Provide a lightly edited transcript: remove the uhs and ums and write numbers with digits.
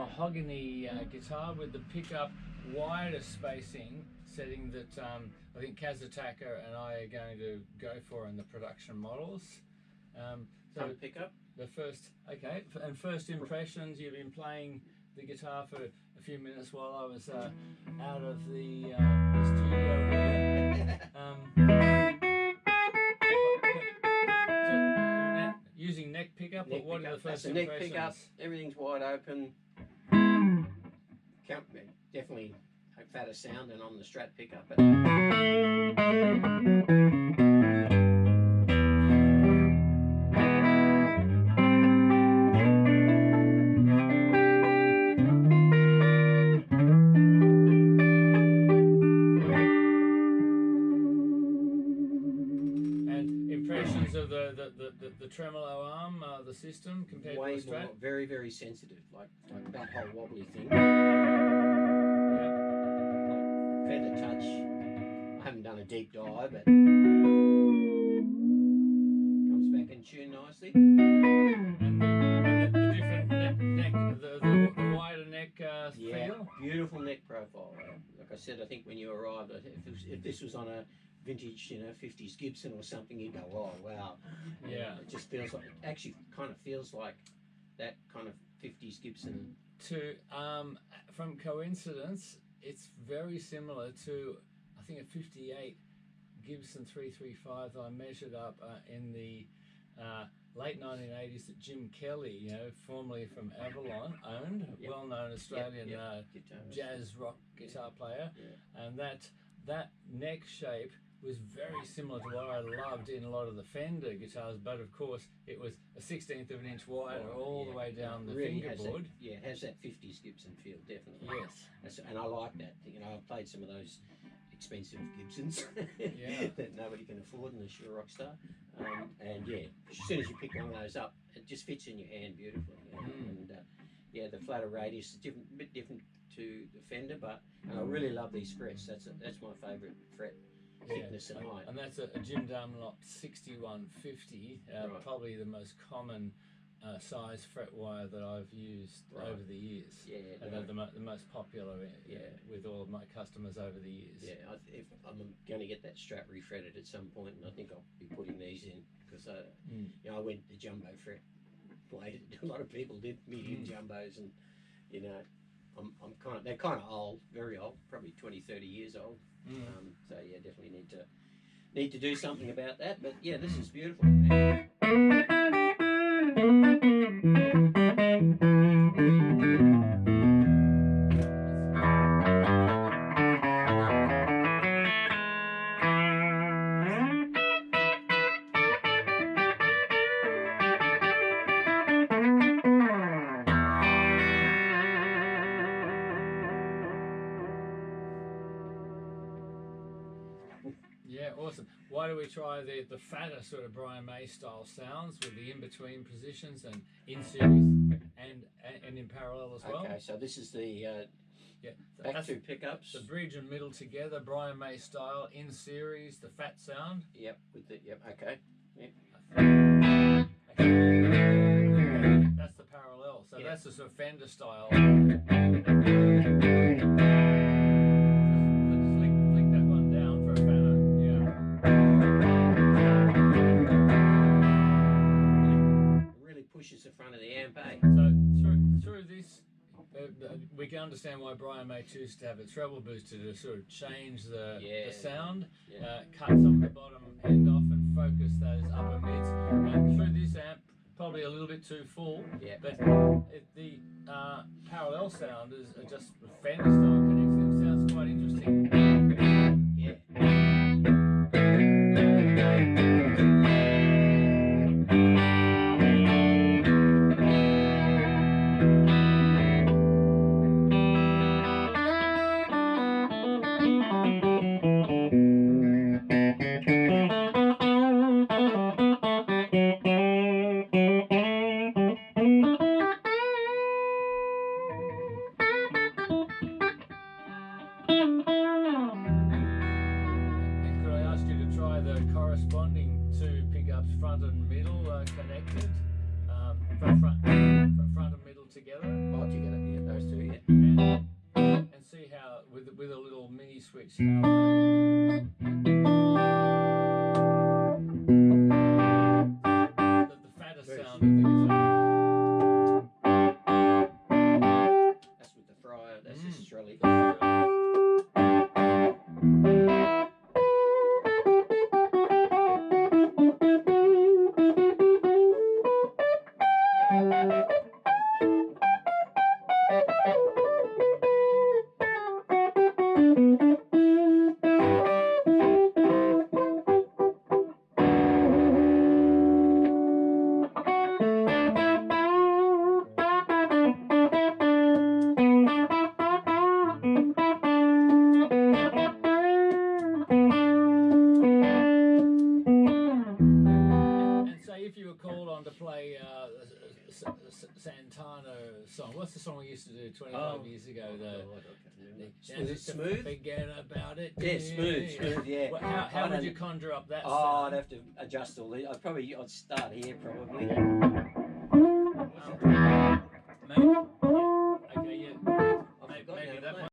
mahogany guitar with the pickup wider spacing setting that I think Kazataka and I are going to go for in the production models. So pickup. The first, okay, and first impressions. You've been playing the guitar for a few minutes while I was out of the studio here. Using neck pickup, but what are the first impressions? Neck pickup, everything's wide open. Definitely a fatter sound than on the Strat pickup. But the tremolo arm, the system compared to the Strat? More, very, very sensitive, like that whole wobbly thing. Yeah. Like feather touch. I haven't done a deep dive, but comes back in tune nicely. And the different neck, the wider neck feel? Beautiful neck profile. Like I said, I think when you arrived, if this was on a vintage, 50s Gibson or something, you'd go, oh wow. Yeah. It just feels like, it actually kind of feels like that kind of 50s Gibson. From coincidence, it's very similar to, I think, a 58 Gibson 335 that I measured up in the late 1980s that Jim Kelly, formerly from Avalon, owned, well-known Australian jazz rock guitar player, and that neck shape was very similar to what I loved in a lot of the Fender guitars, but of course it was a 1/16 of an inch wider all the way down the fingerboard. It has that 50s Gibson feel, definitely. Yes. And I like that. I've played some of those expensive Gibsons that nobody can afford unless you're a rock star. And yeah, as soon as you pick one of those up, it just fits in your hand beautifully. And the flatter radius is a bit different to the Fender, but I really love these frets. That's my favourite fret thickness and height. And that's a Jim Dunlop 6150, probably the most common size fret wire that I've used over the years. The most popular with all of my customers over the years. Yeah, I'm going to get that Strat refretted at some point, and I think I'll be putting these in because I went the jumbo fret. A lot of people did medium jumbos, and they're kind of old, very old, probably 20, 30 years old. So yeah, definitely need to do something about that. But yeah, this is beautiful. Yeah, awesome. Why do we try the fatter sort of Brian May style sounds with the in-between positions and in series and in parallel as well? Okay, so this is the back two pickups. The bridge and middle together, Brian May style, in series, the fat sound. Okay. Yep. That's the parallel. So that's the sort of Fender style. Pushes the front of the amp, eh? So through this, we can understand why Brian May choose to have a treble booster to sort of change the sound, cut some of the bottom end off and focus those upper mids. Through this amp, probably a little bit too full, but the parallel sound is just Fender style connects them. Sounds quite interesting. and see how with a little mini switch how the fatter sound of the guitar. That's with the fryer. That's just Australia. To play Santana song. What's the song we used to do 25 years ago? Was it Smooth? Forget about it. Yeah, smooth, yeah. Well, how would you conjure up that sound? sound? I'd have to adjust all these. I'd start here probably.